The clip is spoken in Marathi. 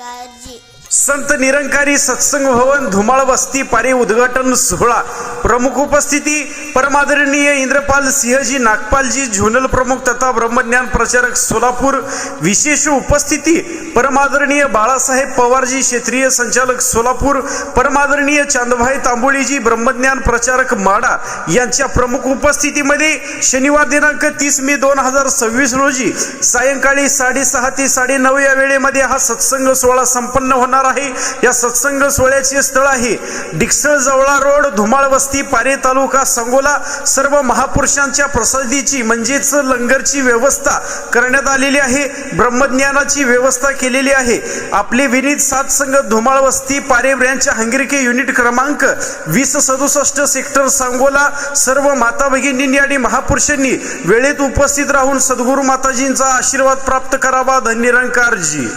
निरंकारजी। संत निरंकारी सत्संग भवन धुमाळ वस्ती पारे उद्घाटन सोहळा। प्रमुख उपस्थिती परमादरणीय इंद्रपाल सिंहजी नागपालजी, झोनल प्रमुख तथा ब्रह्मज्ञान प्रचारक सोलापूर। विशेष उपस्थिती परमादरणीय बाळासाहेब पवारजी, क्षेत्रीय संचालक सोलापूर। परमादरणीय चांदभाई तांबोळीजी, ब्रह्मज्ञान प्रचारक माडा यांच्या प्रमुख उपस्थितीमध्ये शनिवार दिनांक 30 मे 2026 रोजी सायंकाळी 6:30 ते 9:30 या वेळेमध्ये हा सत्संग सोहळा संपन्न होणार आहे। या सत्संग सोहळ्याचे स्थळ आहे डिक्सळ जवळा रोड, धुमाळ वस्ती पारे, तालुका सांगोला। सर्व महापुरुषांच्या प्रसादीची म्हणजेच लंगरची व्यवस्था करण्यात आलेली आहे, ब्रह्मज्ञानाची व्यवस्था केलेली आहे। आपले विनीत सातसंग धुमाळ वस्ती पारे ब्रँच हंगरिके युनिट क्रमांक 2067 सेक्टर सांगोला। सर्व माता भगिनींनी आणि महापुरुषांनी वेळेत उपस्थित राहून सद्गुरू माताजींचा आशीर्वाद प्राप्त करावा। धन्य निरंकारजी।